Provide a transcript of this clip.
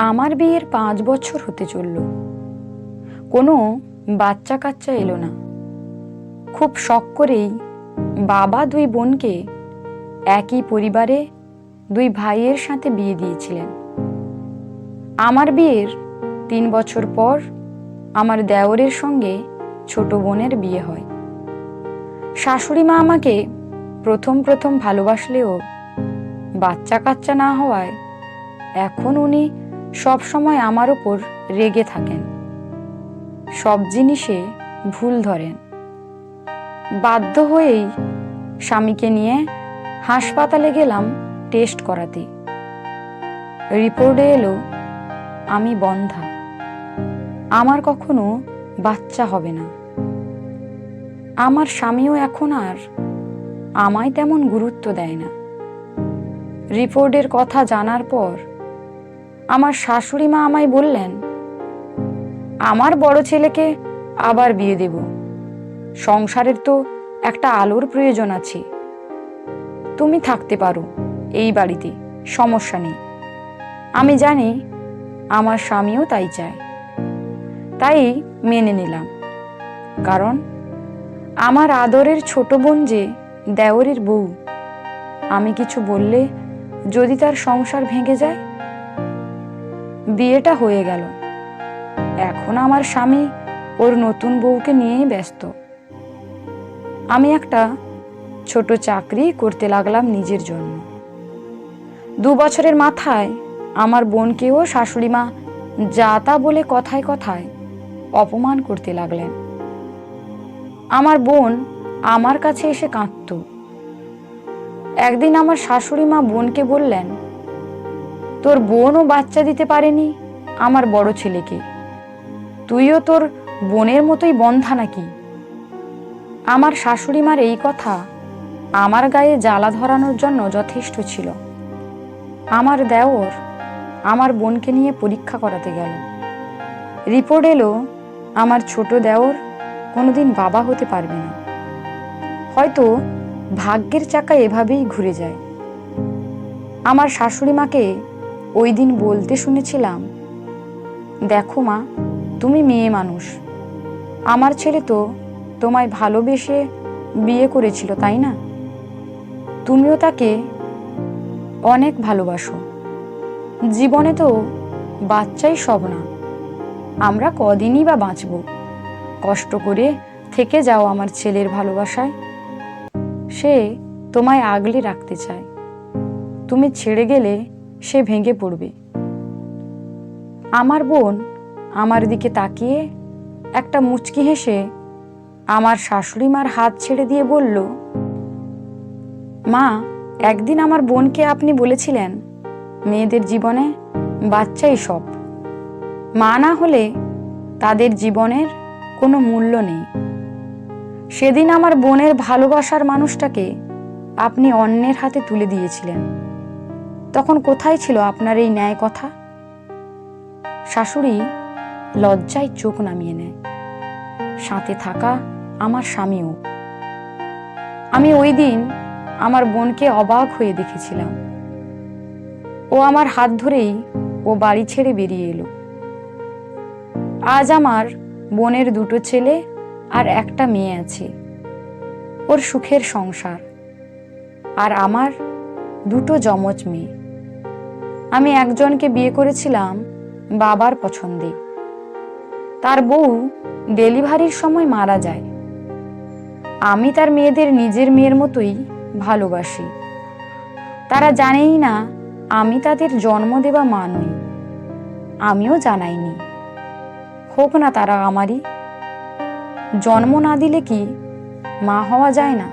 আমার বিয়ের 5 বছর হতে চলল, কোনো বাচ্চা কাচ্চা এলো না। খুব শখ করেই বাবা 2 বোনকে একই পরিবারে 2 ভাইয়ের সাথে বিয়ে দিয়েছিলেন। আমার বিয়ের 3 বছর পর আমার দেওরের সঙ্গে ছোট বোনের বিয়ে হয়। শাশুড়ি মা আমাকে প্রথম প্রথম ভালোবাসলেও বাচ্চা কাচ্চা না হওয়ায় এখন উনি সব সময় আমার উপর রেগে থাকেন, সব জিনিসে ভুল ধরেন। বাধ্য হয়েই স্বামীকে নিয়ে হাসপাতালে গেলাম টেস্ট করাতে। রিপোর্টে এলো আমি বন্ধ্যা, আমার কখনো বাচ্চা হবে না। আমার স্বামীও এখন আর আমায় তেমন গুরুত্ব দেয় না। রিপোর্টের কথা জানার পর আমার শাশুড়ি মা আমায় বললেন, আমার বড় ছেলেকে আবার বিয়ে দেব, সংসারের তো একটা আলোর প্রয়োজন আছে, তুমি থাকতে পারো এই বাড়িতে, সমস্যা নেই। আমি জানি আমার স্বামীও তাই চায়, তাই মেনে নিলাম। কারণ আমার আদরের ছোট বোন যে দেওরের বউ, আমি কিছু বললে যদি তার সংসার ভেঙে যায়। বিয়েটা হয়ে গেল, এখন আমার স্বামী ওর নতুন বউকে নিয়েই ব্যস্ত। আমি একটা ছোট চাকরি করতে লাগলাম নিজের জন্য। 2 বছরের মাথায় আমার বোনকেও শাশুড়ি মা যা তা বলে কথায় কথায় অপমান করতে লাগলেন। আমার বোন আমার কাছে এসে কাঁদত। একদিন আমার শাশুড়ি মা বোনকে বললেন, তোর বোনও বাচ্চা দিতে পারেনি আমার বড় ছেলেকে, তুইও তোর বোনের মতোই বন্ধ্যা নাকি? আমার শাশুড়ি মার এই কথা আমার গায়ে জ্বালা ধরানোর জন্য যথেষ্ট ছিল। আমার দেওর আমার বোনকে নিয়ে পরীক্ষা করাতে গেল। রিপোর্ট এলো আমার ছোট দেওর কোনোদিন বাবা হতে পারবে না। হয়তো ভাগ্যের চাকা এভাবেই ঘুরে যায়। আমার শাশুড়ি মাকে ওই দিন বলতে শুনেছিলাম, দেখো মা, তুমি মেয়ে মানুষ, আমার ছেলে তো তোমায় ভালোবেসে বিয়ে করেছিল, তাই না? তুমিও তাকে অনেক ভালোবাসো। জীবনে তো বাচ্চাই সব না, আমরা কদিনই বা বাঁচব। কষ্ট করে থেকে যাও আমার ছেলের ভালোবাসায়, সে তোমায় আগলে রাখতে চায়, তুমি ছেড়ে গেলে সে ভেঙে পড়বে। আমার বোন আমার দিকে তাকিয়ে একটা মুচকি হেসে আমার শাশুড়ি মার হাত ছেড়ে দিয়ে বলল, মা, একদিন আমার বোনকে আপনি বলেছিলেন মেয়েদের জীবনে বাচ্চাই সব, মা না হলে তাদের জীবনের কোনো মূল্য নেই। সেদিন আমার বোনের ভালোবাসার মানুষটাকে আপনি অন্যের হাতে তুলে দিয়েছিলেন, তখন কোথায় ছিল আপনার এই ন্যায় কথা? শাশুড়ি লজ্জায় চোখ নামিয়ে নেয়, সাথে থাকা আমার স্বামীও। আমি ওই দিন আমার বোনকে অবাক হয়ে দেখেছিলাম। ও আমার হাত ধরেই ও বাড়ি ছেড়ে বেরিয়ে এলো। আজ আমার বোনের 2 ছেলে আর একটা মেয়ে আছে, ওর সুখের সংসার। আর আমার 2 যমজ মেয়ে। আমি একজনকে বিয়ে করেছিলাম বাবার পছন্দে, তার বউ ডেলিভারির সময় মারা যায়। আমি তার মেয়েদের নিজের মেয়ের মতোই ভালোবাসি। তারা জানেই না আমি তাদের জন্ম দেওয়া মা নই, আমিও জানাইনি। হোক না তারা আমারই, জন্ম না দিলে কি মা হওয়া যায় না?